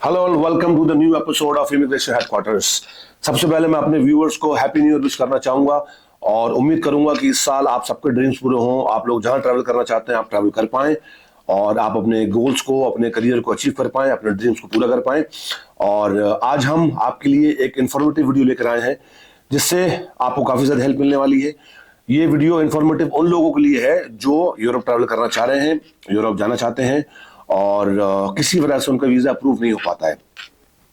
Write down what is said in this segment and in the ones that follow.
Hello and welcome to the new episode of immigration headquarters. सबसे पहले मैं अपने व्यूअर्स को हैप्पी न्यू ईयर विश करना चाहूंगा और उम्मीद करूंगा कि इस साल आप सबके ड्रीम्स पूरे हों। आप लोग जहां ट्रैवल करना चाहते हैं आप ट्रैवल कर पाएं और आप अपने गोल्स को, अपने करियर को अचीव कर पाएं, अपने ड्रीम्स को पूरा कर पाएं। और आज हम आपके लिए एक इन्फॉर्मेटिव वीडियो लेकर आए हैं जिससे आपको काफी ज्यादा हेल्प मिलने वाली है। ये वीडियो इन्फॉर्मेटिव उन लोगों के लिए है जो यूरोप ट्रैवल करना चाह रहे हैं, यूरोप जाना चाहते हैं और किसी वजह से उनका वीजा अप्रूव नहीं हो पाता है।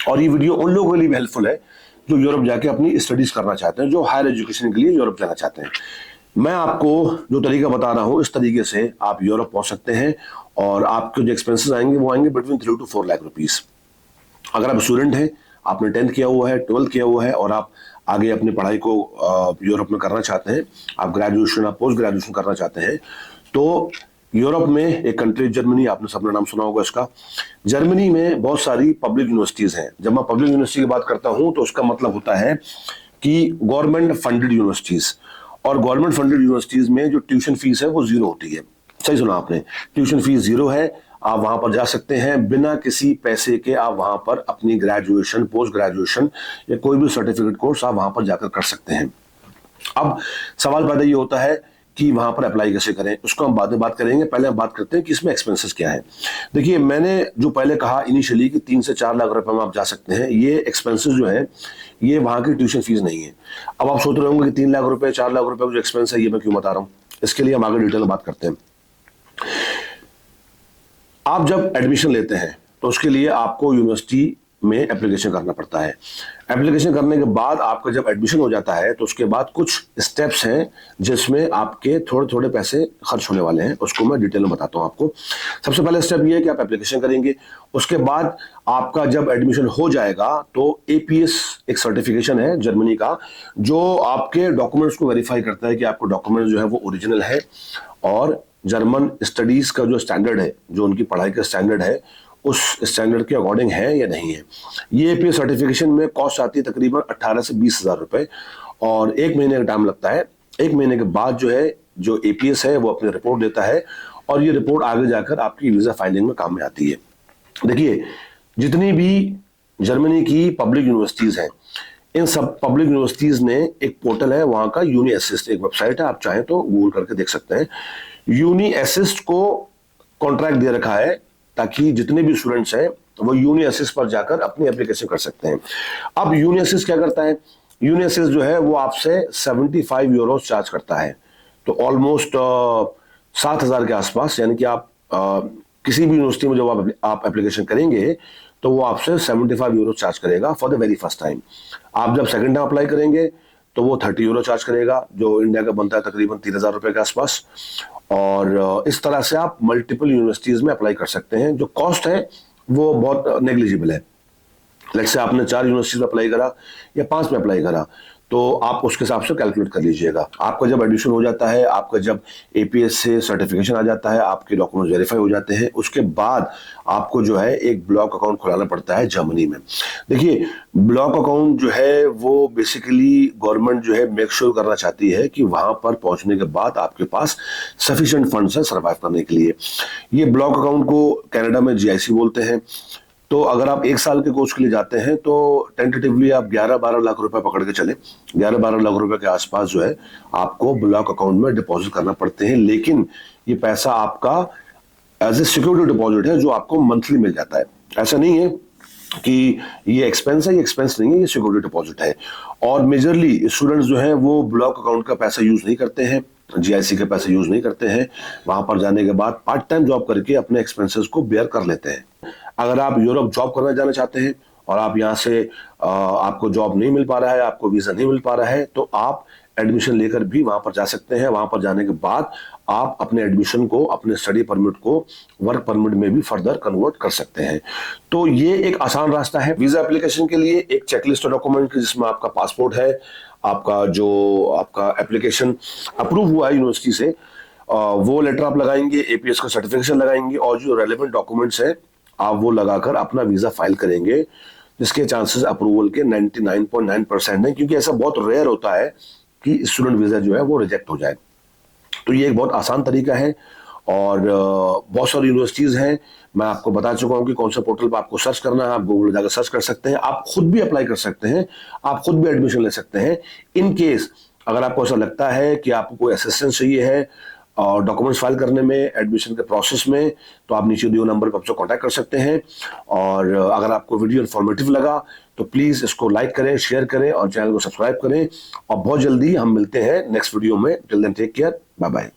और ये वीडियो उन लोगों के लिए भी हेल्पफुल है जो यूरोप जाके अपनी स्टडीज करना चाहते हैं, जो हायर एजुकेशन के लिए यूरोप जाना चाहते हैं। मैं आपको जो तरीका बता रहा हूँ इस तरीके से आप यूरोप पहुंच सकते हैं और आपके जो एक्सपेंसेस आएंगे वो आएंगे बिटवीन 3 to 4 लाख रुपीस। अगर आप स्टूडेंट हैं, आपने 10th किया हुआ है, 12th किया हुआ है और आप आगे अपनी पढ़ाई को यूरोप में करना चाहते हैं, आप ग्रेजुएशन, आप पोस्ट ग्रेजुएशन करना चाहते हैं, तो यूरोप में एक कंट्री जर्मनी, आपने सबने नाम सुना होगा इसका। जर्मनी में बहुत सारी पब्लिक यूनिवर्सिटीज हैं। जब मैं पब्लिक यूनिवर्सिटी की बात करता हूं तो उसका मतलब होता है कि गवर्नमेंट फंडेड यूनिवर्सिटीज। और गवर्नमेंट फंडेड यूनिवर्सिटीज में जो ट्यूशन फीस है वो जीरो होती है। सही सुना आपने, ट्यूशन फीस जीरो है। आप वहां पर जा सकते हैं बिना किसी पैसे के। आप वहां पर अपनी ग्रेजुएशन, पोस्ट ग्रेजुएशन या कोई भी सर्टिफिकेट कोर्स आप वहां पर जाकर कर सकते हैं। अब सवाल पैदा ये होता है कि वहां पर अप्लाई कैसे करें, उसको हम बाद में बात करेंगे। पहले हम बात करते हैं कि इसमें एक्सपेंसेस क्या है। देखिए, मैंने जो पहले कहा इनिशियली कि 3 से 4 लाख रुपए में आप जा सकते हैं, ये एक्सपेंसेस जो है ये वहां की ट्यूशन फीस नहीं है। अब आप सोच रहे होंगे कि 3 लाख रुपए, 4 लाख रुपए जो एक्सपेंस है ये मैं क्यों बता रहा हूं। इसके लिए हम आगे डिटेल में बात करते हैं। आप जब एडमिशन लेते हैं तो उसके लिए आपको यूनिवर्सिटी में एप्लीकेशन करना पड़ता है। एप्लीकेशन करने के बाद आपका जब एडमिशन हो जाता है तो उसके बाद कुछ स्टेप्स हैं जिसमें आपके थोड़े थोड़े पैसे खर्च होने वाले हैं। उसको मैं डिटेल में बताता हूं आपको। सबसे पहले स्टेप ये है कि आप एप्लीकेशन करेंगे। उसके बाद आपका जब एडमिशन हो जाएगा तो एपीएस एक सर्टिफिकेशन है जर्मनी का जो आपके डॉक्यूमेंट्स को वेरीफाई करता है कि आपको डॉक्यूमेंट जो है वो ओरिजिनल है और जर्मन स्टडीज का जो स्टैंडर्ड है, जो उनकी पढ़ाई का स्टैंडर्ड है, उस स्टैंडर्ड के अकॉर्डिंग है या नहीं है। ये एपीएस सर्टिफिकेशन में कॉस्ट आती है तकरीबन 18 से 20 हजार रुपए और 1 महीने का टाइम लगता है। 1 महीने के बाद जो है, जो एपीएस है वो अपनी रिपोर्ट देता है और ये रिपोर्ट आगे जाकर आपकी वीजा फाइलिंग में काम में आती है। देखिए, जितनी भी जर्मनी की पब्लिक यूनिवर्सिटीज हैं, इन सब पब्लिक यूनिवर्सिटीज ने एक पोर्टल है वहां का, यूनी असिस्ट एक वेबसाइट है, आप चाहें तो गूगल करके देख सकते हैं। यूनी असिस्ट को कॉन्ट्रैक्ट दे रखा है ताकि जितने भी स्टूडेंट्स हैं वो यूनी असिस्ट पर जाकर अपनी एप्लीकेशन कर सकते हैं। अब यूनी असिस्ट क्या करता है, यूनी असिस्ट जो है वो आपसे 75 यूरो चार्ज करता है। तो ऑलमोस्ट 7,000 के आसपास, यानी कि आप किसी भी यूनिवर्सिटी में जब आप एप्लीकेशन करेंगे तो वो आपसे 75 यूरो चार्ज करेगा for the very first time. आप जब सेकंड टाइम अप्लाई करेंगे तो वो 30 यूरो चार्ज करेगा, जो इंडिया का बनता है तकरीबन 3,000 रुपए के आसपास। और इस तरह से आप मल्टीपल यूनिवर्सिटीज में अप्लाई कर सकते हैं। जो कॉस्ट है वो बहुत नेग्लिजिबल है। लेट्स से आपने 4 यूनिवर्सिटीज में अप्लाई करा या 5 में अप्लाई करा तो आप उसके हिसाब से कैलकुलेट कर लीजिएगा। आपका जब एडमिशन हो जाता है, आपका जब एपीएस से सर्टिफिकेशन आ जाता है, आपके डॉक्यूमेंट वेरीफाई हो जाते हैं, उसके बाद आपको जो है एक ब्लॉक अकाउंट खुलाना पड़ता है जर्मनी में। देखिए, ब्लॉक अकाउंट जो है वो बेसिकली गवर्नमेंट जो है मेक श्योर करना चाहती है कि वहां पर पहुंचने के बाद आपके पास सफिशिएंट फंड्स है सर्वाइव करने के लिए। ये ब्लॉक अकाउंट को कनाडा में जीआईसी बोलते हैं। तो अगर आप 1 साल के कोर्स के लिए जाते हैं तो टेंटेटिवली आप 11-12 लाख रुपए पकड़ के चले, 11-12 लाख रुपए के आसपास जो है आपको ब्लॉक अकाउंट में डिपॉजिट करना पड़ते हैं। लेकिन ये पैसा आपका एज ए सिक्योरिटी डिपॉजिट है जो आपको मंथली मिल जाता है। ऐसा नहीं है कि ये एक्सपेंस है, ये एक्सपेंस नहीं है, ये सिक्योरिटी डिपॉजिट है। और मेजरली स्टूडेंट्स जो हैं वो ब्लॉक अकाउंट का पैसा यूज नहीं करते हैं, जीआईसी के पैसे यूज नहीं करते हैं। वहां पर जाने के बाद पार्ट टाइम जॉब करके अपने एक्सपेंसेस को बेयर कर लेते हैं। अगर आप यूरोप जॉब करना जाना चाहते हैं और आप यहाँ से आपको जॉब नहीं मिल पा रहा है, आपको वीजा नहीं मिल पा रहा है, तो आप एडमिशन लेकर भी वहां पर जा सकते हैं। वहां पर जाने के बाद आप अपने एडमिशन को, अपने स्टडी परमिट को वर्क परमिट में भी फर्दर कन्वर्ट कर सकते हैं। तो ये एक आसान रास्ता है। वीजा एप्लीकेशन के लिए एक चेकलिस्ट डॉक्यूमेंट जिसमें आपका पासपोर्ट है, आपका एप्लीकेशन अप्रूव हुआ है यूनिवर्सिटी से, वो लेटर आप लगाएंगे, एपीएस का सर्टिफिकेशन लगाएंगे और जो रेलेवेंट डॉक्यूमेंट्स है आप वो लगाकर अपना वीजा फाइल करेंगे, जिसके चांसेस अप्रूवल के 99.9% है, क्योंकि ऐसा बहुत रेयर होता है कि स्टूडेंट वीजा जो है वो रिजेक्ट हो जाए। तो ये एक बहुत आसान तरीका है और बहुत सारी यूनिवर्सिटीज़ हैं। मैं आपको बता चुका हूं कि कौन सा पोर्टल पर आपको सर्च करना है। आप गूगल में जाकर सर्च कर सकते हैं, आप खुद भी अप्लाई कर सकते हैं, आप खुद भी एडमिशन ले सकते हैं। इन केस अगर आपको ऐसा लगता है कि आपको कोई असिस्टेंस चाहिए है और डॉक्यूमेंट्स फाइल करने में, एडमिशन के प्रोसेस में, तो आप नीचे दिए नंबर पर हमसे कांटेक्ट कर सकते हैं। और अगर आपको वीडियो इन्फॉर्मेटिव लगा तो प्लीज़ इसको लाइक करें, शेयर करें और चैनल को सब्सक्राइब करें। और बहुत जल्दी हम मिलते हैं नेक्स्ट वीडियो में। Till then take care, bye bye.